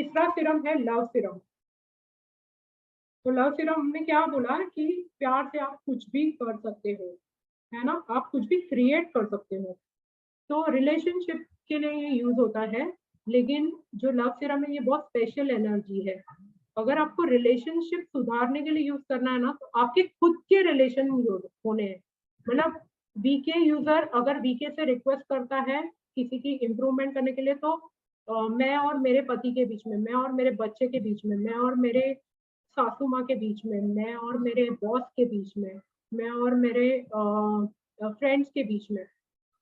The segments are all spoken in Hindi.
तीसरा सीरम है लव सीरम। तो लव सीरम में क्या बोला कि प्यार से आप कुछ भी कर सकते हो, है ना? आप कुछ भी क्रिएट कर सकते हो। तो रिलेशनशिप के लिए ये यूज़ होता है, लेकिन जो लव सीरम है ये बहुत स्पेशल एनर्जी है। अगर आपको रिलेशनशिप सुधारने के लिए यूज़ करना है ना, तो आपके खुद के रिलेशन होने हैं। मतलब वीके यूज़र अगर वीके से रिक्वेस्ट करता है किसी की इम्प्रूवमेंट करने के लिए, तो मैं और मेरे पति के बीच में, मैं और मेरे बच्चे के बीच में, मैं और मेरे सासू माँ के बीच में, मैं और मेरे बॉस के बीच में, मैं और मेरे फ्रेंड्स के बीच में।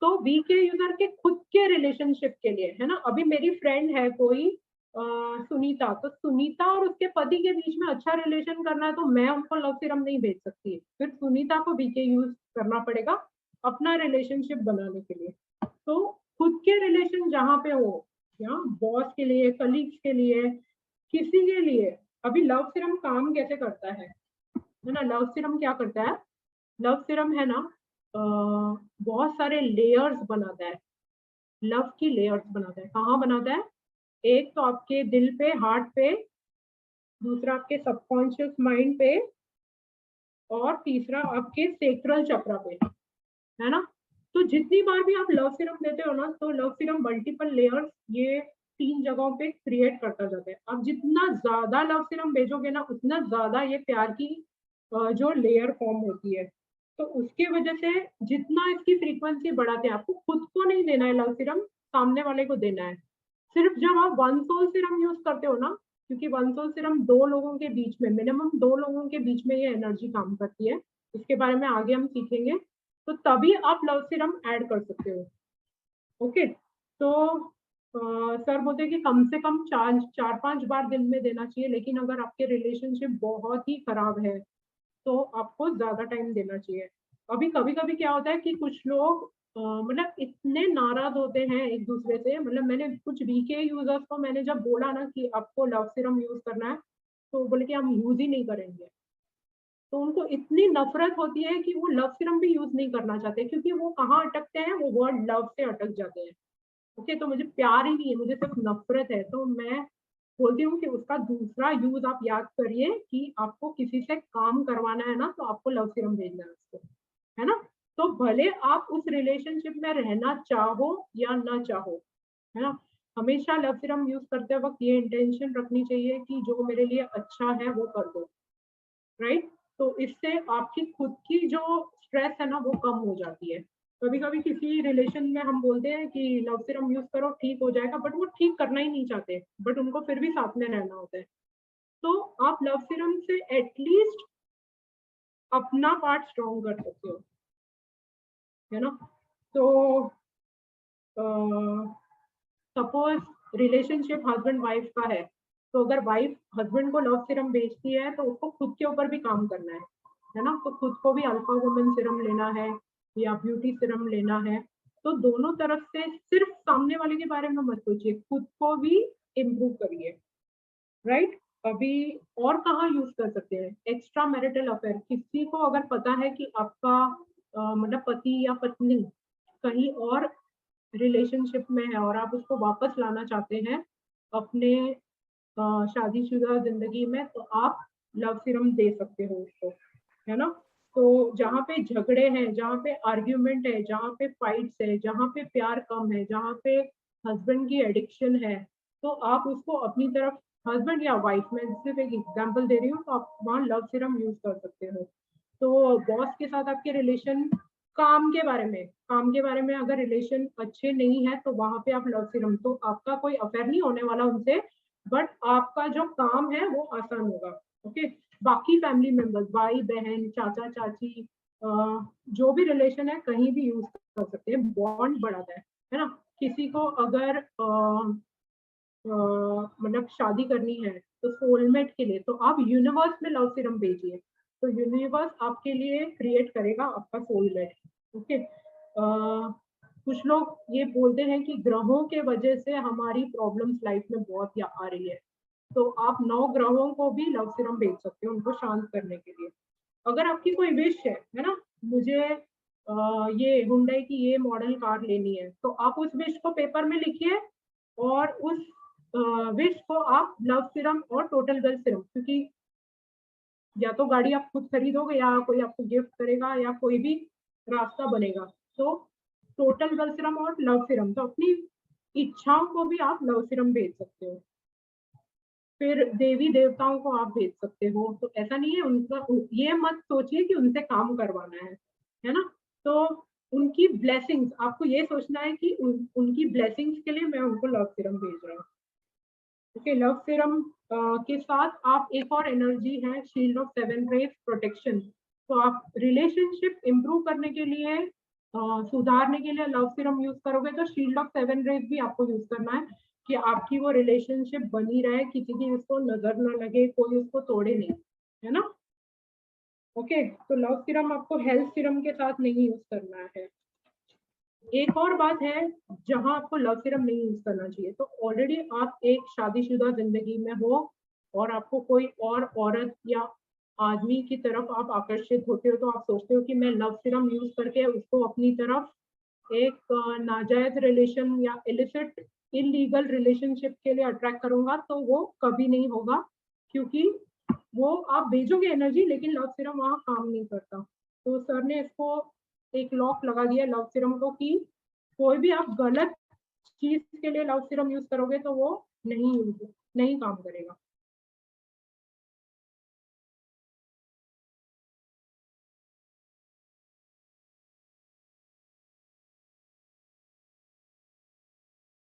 तो वीके यूज़र के खुद के रिलेशनशिप के लिए, है ना? अभी मेरी फ्रेंड है कोई सुनीता, तो सुनीता और उसके पति के बीच में अच्छा रिलेशन करना है, तो मैं उनको लव सीरम नहीं भेज सकती। फिर सुनीता को वीके यूज़ करना पड़ेगा अपना रिलेशनशिप बनाने के लिए। तो खुद के रिलेशन जहाँ पे हो, या बॉस के लिए, कलीग्स के लिए, किसी के लिए, अभी लव सीरम काम कैसे करता है ना? लव सीरम क्या करता है? लव सीरम है ना, बहुत सारे लेयर्स बनाता है, लव की लेयर्स बनाता है। कहाँ बनाता है? एक तो आपके दिल पे, हार्ट पे, दूसरा आपके सबकॉन्शियस माइंड पे, और तीसरा आपके सेक्रल चक्रा पे, है ना? तो जितनी बार भी आप लव सीरम देते हो ना, तो लव सीरम मल्टीपल लेयर्स ये 3 जगहों पे क्रिएट करता जाता है। आप जितना ज़्यादा लव सीरम भेजोगे ना, उतना ज़्यादा ये प्यार की जो लेयर फॉर्म होती है। तो उसकी वजह से जितना इसकी फ्रीक्वेंसी बढ़ाते हैं, आपको खुद को नहीं देना है लव सीरम, सामने वाले को देना है। सिर्फ जब आप वन सोल सीरम यूज़ करते हो ना, क्योंकि वन सोल सीरम 2 लोगों के बीच में, मिनिमम 2 लोगों के बीच में ये एनर्जी काम करती है। इसके बारे में आगे हम सीखेंगे। तो तभी आप लव सीरम ऐड कर सकते हो। ओके? तो सर बोलते हैं कि कम से कम 4-5 बार दिन में देना चाहिए, लेकिन अगर आपके रिलेशनशिप बहुत ही खराब है, तो आपको ज़्यादा टाइम देना चाहिए। अभी कभी-कभी क्या होता है कि कुछ लोग मतलब इतने नाराज़ होते हैं एक-दूसरे से, मतलब मैंने कुछ वीके यूज़र्स को मैंने जब बोला ना कि आपको लव सीरम यूज़ करना है, तो बोले कि हम यूज़ ही नहीं करेंगे। तो उनको इतनी नफ़रत होती है कि वो लव सीरम भी यूज़ नहीं करना चाहते, क्योंकि वो कहाँ अटकते हैं, वो वर्ड लव से अटक जाते हैं। ओके, तो मुझे प्यार ही नहीं है, मुझे सिर्फ़ नफ़रत है। तो मैं बोलती हूँ कि उसका दूसरा यूज़ आप याद करिए कि आपको किसी से काम करवाना है ना, तो आपको लव सीरम भेजना है उसको, है ना? तो भले आप उस रिलेशनशिप में रहना चाहो या ना चाहो, है ना? हमेशा लव सीरम यूज़ करते वक़्त ये इंटेंशन रखनी चाहिए कि जो मेरे लिए अच्छा है वो कर दो। राइट? तो इससे आपकी खुद की जो स्ट्रेस है ना वो कम हो जाती है। कभी-कभी किसी रिलेशन में हम बोलते हैं कि लव सीरम यूज़ करो ठीक हो जाएगा, बट वो ठीक करना ही नहीं चाहते, बट उनको फिर भी साथ में रहना होता है। तो आप लव सीरम से एटलीस्ट अपना पार्ट स्ट्रॉन्ग कर सकते हो, है ना? तो अ, सपोज़ रिलेशनशिप हस्बैंड वाइफ का है, तो अगर वाइफ हस्बैंड को लव सीरम बेचती है, तो उसको खुद के ऊपर भी काम करना है ना? तो खुद को भी अल्फा वुमन सीरम लेना है या ब्यूटी सीरम लेना है। तो दोनों तरफ से सिर्फ सामने वाले के बारे में मत सोचिए, खुद को भी इम्प्रूव करिए, राइट? अभी और कहाँ यूज़ कर सकते हैं? एक्स्ट्रा मैरिटल अफेयर, किसी को अगर पता है कि आपका मतलब पति या पत्नी कहीं और रिलेशनशिप में है और आप उसको वापस लाना चाहते हैं अपने शादीशुदा ज़िंदगी में, तो आप लव सीरम दे सकते हो उसको, है ना? तो जहाँ पे झगड़े हैं, जहाँ पे आर्ग्यूमेंट है, जहाँ पे फाइट्स है, जहाँ पे प्यार कम है, जहाँ पे हस्बैंड की एडिक्शन है, तो आप उसको अपनी तरफ, हस्बैंड या वाइफ, मैं सिर्फ एक एग्जांपल दे रही हूँ, तो आप वहाँ लव सीरम यूज़ कर सकते हो। तो बॉस के साथ आपके रिलेशन, काम के बारे में अगर रिलेशन अच्छे नहीं है, तो वहाँ पे आप लव सीरम, तो आपका कोई अफेयर नहीं होने वाला उनसे, बट आपका जो काम है वो आसान होगा। ओके? बाकी फैमिली मेंबर्स, भाई-बहन, चाचा-चाची, अ, जो भी रिलेशन है कहीं भी यूज़ कर सकते हैं, बॉन्ड बढ़ाता है ना? किसी को अगर मतलब शादी करनी है, तो सोलमेट के लिए तो आप यूनिवर्स में लव सीरम भेजिए, तो यूनिवर्स आपके लिए क्रिएट करेगा आपका सोलमेट। ओके? कुछ लोग ये बोलते हैं कि ग्रहों के वजह से हमारी प्रॉब्लम्स लाइफ में बहुत या आ रही है, तो आप 9 ग्रहों को भी लव सीरम भेज सकते हो उनको शांत करने के लिए। अगर आपकी कोई विश है ना? मुझे ये हुंडई की ये मॉडल कार लेनी है, तो आप उस विश को पेपर में लिखिए और उस विश को आप लव सीरम और टोटल वेल्थ सीरम, क्योंकि या तो गाड़ी आप खुद खरीदोगे या कोई आपको गिफ्ट करेगा या कोई भी रास्ता बनेगा, तो टोटल वेल्थ सीरम और लव सीरम, तो अपनी इच्छाओं को भी आप लव सीरम भेज सकते हो। फिर देवी देवताओं को आप भेज सकते हो, तो ऐसा नहीं है उनका, ये मत सोचिए कि उनसे काम करवाना है ना? तो उनकी ब्लेसिंग्स, आपको ये सोचना है कि उनकी ब्लेसिंग्स के लिए मैं उनको लव सीरम भेज रहा हूँ। ओके, लव सीरम के साथ आप एक और एनर्जी है शील्ड ऑफ 7 रेज प्रोटेक्शन। तो आप रिलेशनशिप इंप्रूव करने के लिए, सुधारने के लिए लव सीरम यूज करोगे, तो शील्ड ऑफ 7 रेज भी आपको यूज करना है कि आपकी वो रिलेशनशिप बनी रहे, किसी की उसको नजर न लगे, कोई उसको तोड़े नहीं, है ना? ओके, तो लव सीरम आपको हेल्थ सीरम के साथ नहीं यूज करना है। एक और बात है जहां आपको लव सीरम नहीं यूज करना चाहिए, तो ऑलरेडी आप एक शादीशुदा जिंदगी में हो और आपको कोई और औरत या आदमी की तरफ आप आकर्षित होते हो, तो आप सोचते हो कि मैं लव सीरम यूज करके उसको अपनी तरफ एक नाजायज रिलेशन या इलिसिट इलीगल रिलेशनशिप के लिए अट्रैक्ट करूंगा, तो वो कभी नहीं होगा, क्योंकि वो आप भेजोगे एनर्जी लेकिन लव सीरम वहां काम नहीं करता। तो सर ने इसको एक लॉक लगा दिया लव सीरम को कि कोई भी आप गलत चीज के लिए लव सीरम यूज करोगे तो वो नहीं काम करेगा।